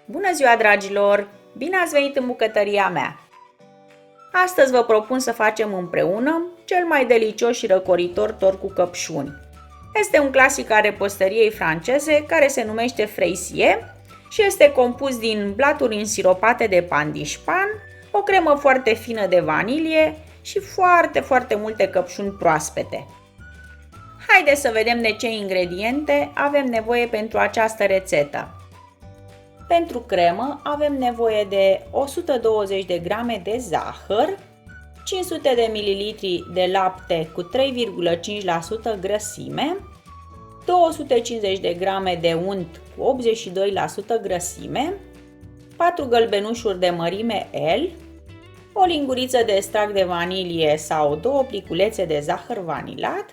Bună ziua, dragilor! Bine ați venit în bucătăria mea! Astăzi vă propun să facem împreună cel mai delicios și răcoritor tort cu căpșuni. Este un clasic al reposteriei franceze care se numește fraisier și este compus din blaturi însiropate de pandișpan, o cremă foarte fină de vanilie și foarte multe căpșuni proaspete. Haideți să vedem de ce ingrediente avem nevoie pentru această rețetă. Pentru cremă avem nevoie de 120 de grame de zahăr, 500 de ml de lapte cu 3,5% grăsime, 250 de grame de unt cu 82% grăsime, 4 gălbenușuri de mărime L, o linguriță de extract de vanilie sau 2 pliculețe de zahăr vanilat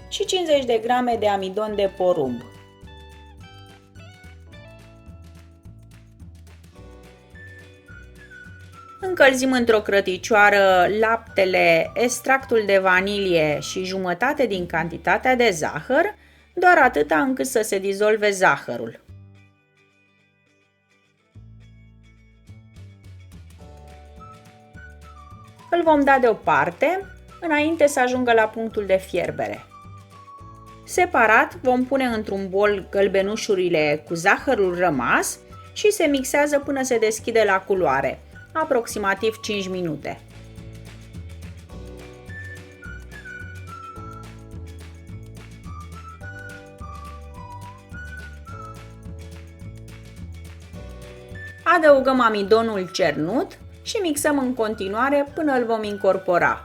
și 50 de grame de amidon de porumb. Încălzim într-o crăticioară laptele, extractul de vanilie și jumătate din cantitatea de zahăr, doar atâta încât să se dizolve zahărul. Îl vom da deoparte, înainte să ajungă la punctul de fierbere. Separat vom pune într-un bol gălbenușurile cu zahărul rămas și se mixează până se deschide la culoare, aproximativ 5 minute. Adăugăm amidonul cernut și mixăm în continuare până îl vom incorpora.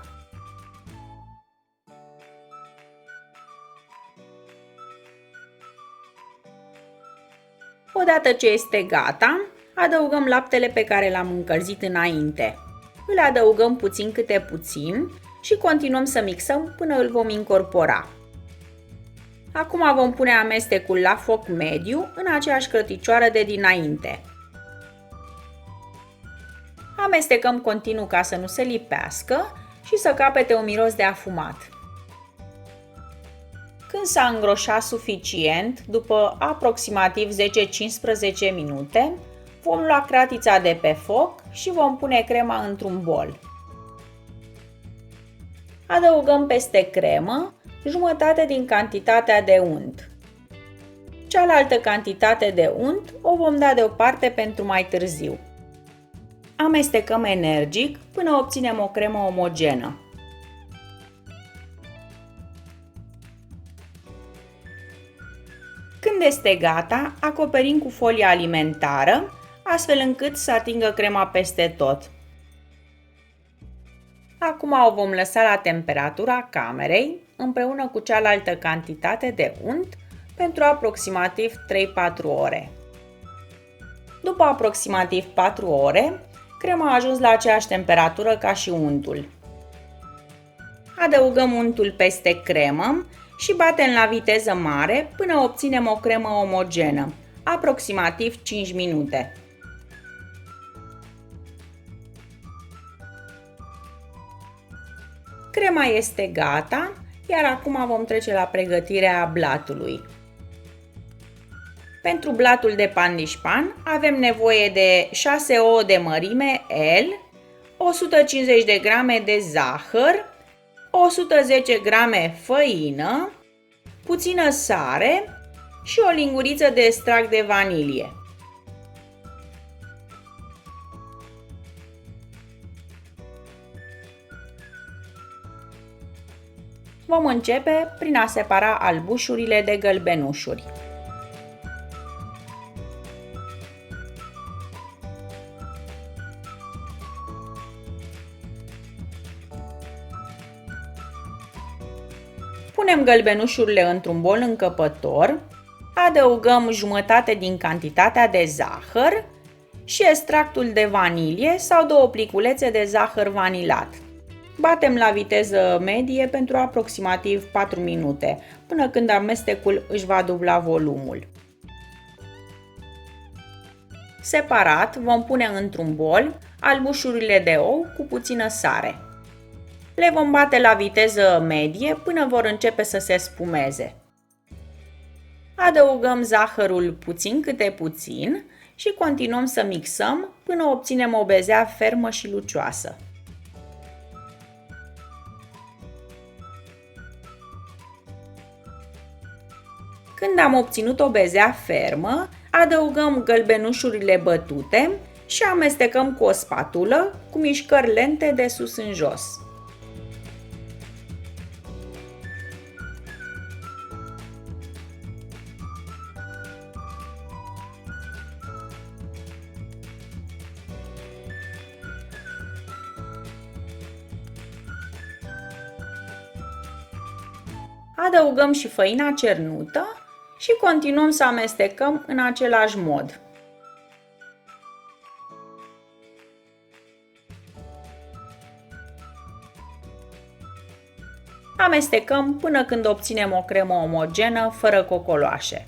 Odată ce este gata, adăugăm laptele pe care l-am încălzit înainte. Îl adăugăm puțin câte puțin și continuăm să mixăm până îl vom incorpora. Acum vom pune amestecul la foc mediu în aceeași crăticioară de dinainte. Amestecăm continuu ca să nu se lipească și să capete un miros de afumat. Când s-a îngroșat suficient, după aproximativ 10-15 minute, vom lua cratița de pe foc și vom pune crema într-un bol. Adăugăm peste cremă jumătate din cantitatea de unt. Cealaltă cantitate de unt o vom da deoparte pentru mai târziu. Amestecăm energic până obținem o cremă omogenă. Când este gata, acoperim cu folie alimentară, astfel încât să atingă crema peste tot. Acum o vom lăsa la temperatura camerei, împreună cu cealaltă cantitate de unt, pentru aproximativ 3-4 ore. După aproximativ 4 ore, crema a ajuns la aceeași temperatură ca și untul. Adăugăm untul peste cremă și batem la viteză mare până obținem o cremă omogenă, aproximativ 5 minute. Crema este gata, iar acum vom trece la pregătirea blatului. Pentru blatul de pandișpan avem nevoie de 6 ouă de mărime L, 150 de grame de zahăr, 110 grame făină, puțină sare și o linguriță de extract de vanilie. Vom începe prin a separa albușurile de gălbenușuri. Punem gălbenușurile într-un bol încăpător, adăugăm jumătate din cantitatea de zahăr și extractul de vanilie sau 2 pliculețe de zahăr vanilat. Batem la viteză medie pentru aproximativ 4 minute, până când amestecul își va dubla volumul. Separat vom pune într-un bol albușurile de ou cu puțină sare. Le vom bate la viteză medie până vor începe să se spumeze. Adăugăm zahărul puțin câte puțin și continuăm să mixăm până obținem o bezea fermă și lucioasă. Când am obținut o bezea fermă, adăugăm gălbenușurile bătute și amestecăm cu o spatulă cu mișcări lente de sus în jos. Adăugăm și făina cernută și continuăm să amestecăm în același mod. Amestecăm până când obținem o cremă omogenă, fără cocoloașe.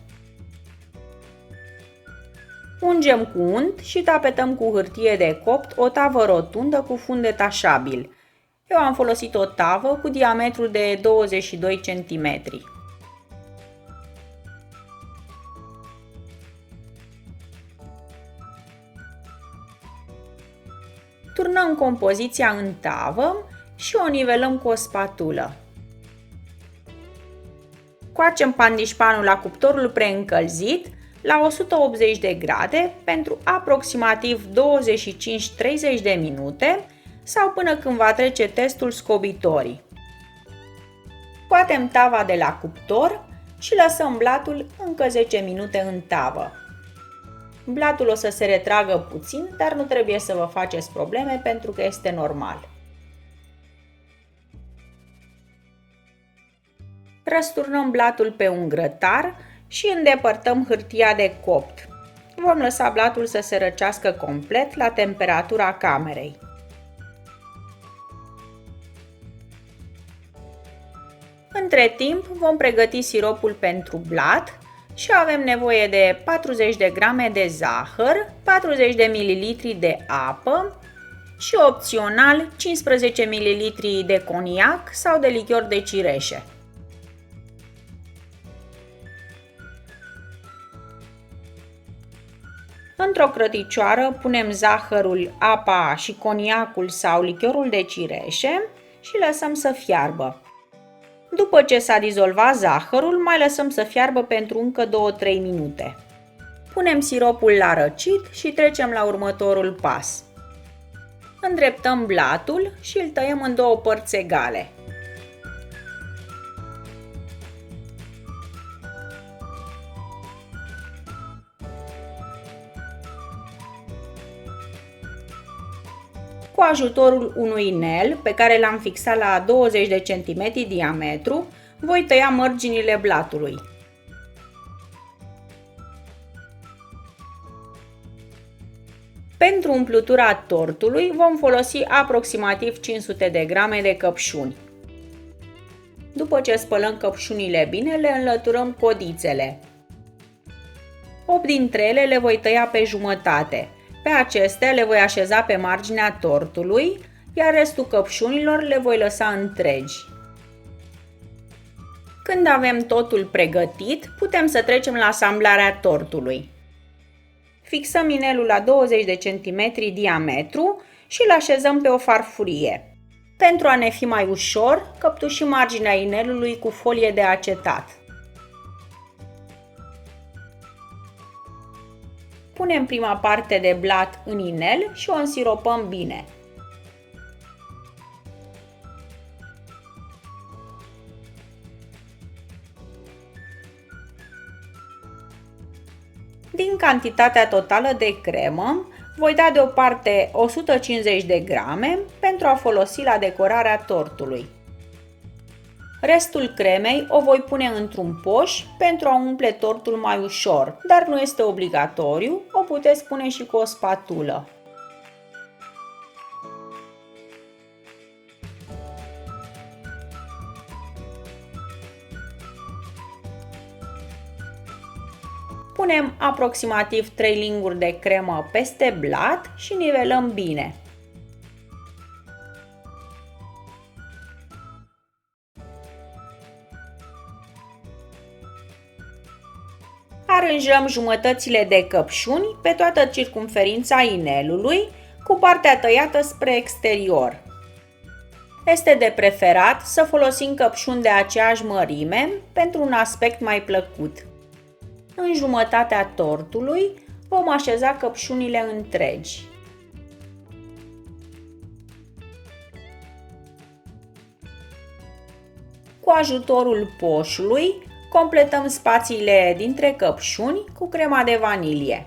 Ungem cu unt și tapetăm cu hârtie de copt o tavă rotundă cu fund detașabil. Eu am folosit o tavă cu diametru de 22 cm. Turnăm compoziția în tavă și o nivelăm cu o spatulă. Coacem pandișpanul la cuptorul preîncălzit la 180 de grade pentru aproximativ 25-30 de minute sau până când va trece testul scobitorii. Scoatem tava de la cuptor și lăsăm blatul încă 10 minute în tavă. Blatul o să se retragă puțin, dar nu trebuie să vă faceți probleme pentru că este normal. Răsturnăm blatul pe un grătar și îndepărtăm hârtia de copt. Vom lăsa blatul să se răcească complet la temperatura camerei. Între timp vom pregăti siropul pentru blat și avem nevoie de 40 de grame de zahăr, 40 de ml de apă și opțional 15 ml de coniac sau de lichior de cireșe. Într-o crăticioară punem zahărul, apa și coniacul sau lichiorul de cireșe și lăsăm să fiarbă. După ce s-a dizolvat zahărul, mai lăsăm să fiarbă pentru încă 2-3 minute. Punem siropul la răcit și trecem la următorul pas. Îndreptăm blatul și îl tăiem în două părți egale. Cu ajutorul unui inel pe care l-am fixat la 20 de cm diametru, voi tăia mărginile blatului. Pentru umplutura tortului vom folosi aproximativ 500 de grame de căpșuni. După ce spălăm căpșunile bine, le înlăturăm codițele. 8 dintre ele le voi tăia pe jumătate. Pe acestea le voi așeza pe marginea tortului, iar restul căpșunilor le voi lăsa întregi. Când avem totul pregătit, putem să trecem la asamblarea tortului. Fixăm inelul la 20 de cm diametru și îl așezăm pe o farfurie. Pentru a ne fi mai ușor, căptușim marginea inelului cu folie de acetat. Punem prima parte de blat în inel și o însiropăm bine. Din cantitatea totală de cremă, voi da deoparte 150 de grame pentru a folosi la decorarea tortului. Restul cremei o voi pune într-un poș pentru a umple tortul mai ușor, dar nu este obligatoriu, o puteți pune și cu o spatulă. Punem aproximativ 3 linguri de cremă peste blat și nivelăm bine. Aranjăm jumătățile de căpșuni pe toată circumferința inelului, cu partea tăiată spre exterior. Este de preferat să folosim căpșuni de aceeași mărime pentru un aspect mai plăcut. În jumătatea tortului vom așeza căpșunile întregi. Cu ajutorul poșului, completăm spațiile dintre căpșuni cu crema de vanilie.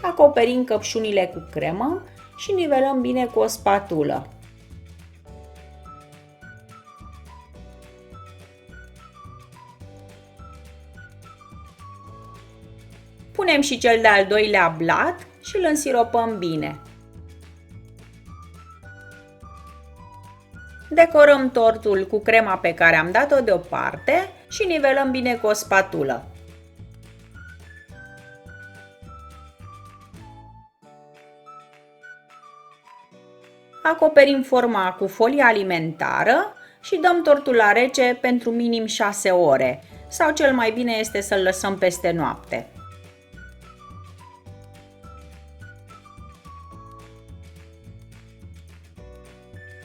Acoperim căpșunile cu cremă și nivelăm bine cu o spatulă. Punem și cel de-al doilea blat și îl însiropăm bine. Decorăm tortul cu crema pe care am dat-o deoparte și nivelăm bine cu o spatulă. Acoperim forma cu folie alimentară și dăm tortul la rece pentru minim 6 ore, sau cel mai bine este să-l lăsăm peste noapte.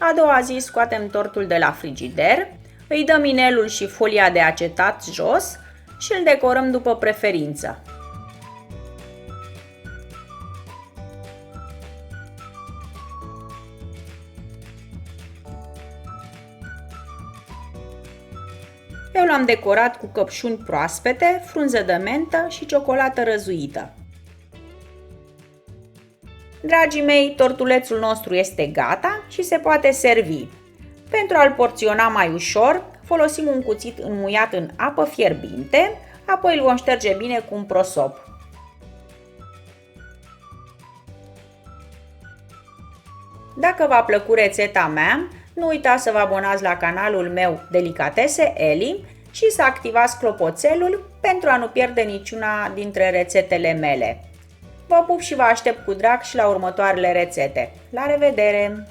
A doua zi scoatem tortul de la frigider, îi dăm inelul și folia de acetat jos și îl decorăm după preferință. Eu l-am decorat cu căpșuni proaspete, frunze de mentă și ciocolată răzuită. Dragii mei, tortulețul nostru este gata și se poate servi. Pentru a-l porționa mai ușor, folosim un cuțit înmuiat în apă fierbinte, apoi îl vom șterge bine cu un prosop. Dacă v-a plăcut rețeta mea, nu uitați să vă abonați la canalul meu Delicatese Eli și să activați clopoțelul pentru a nu pierde niciuna dintre rețetele mele. Vă pup și vă aștept cu drag și la următoarele rețete. La revedere!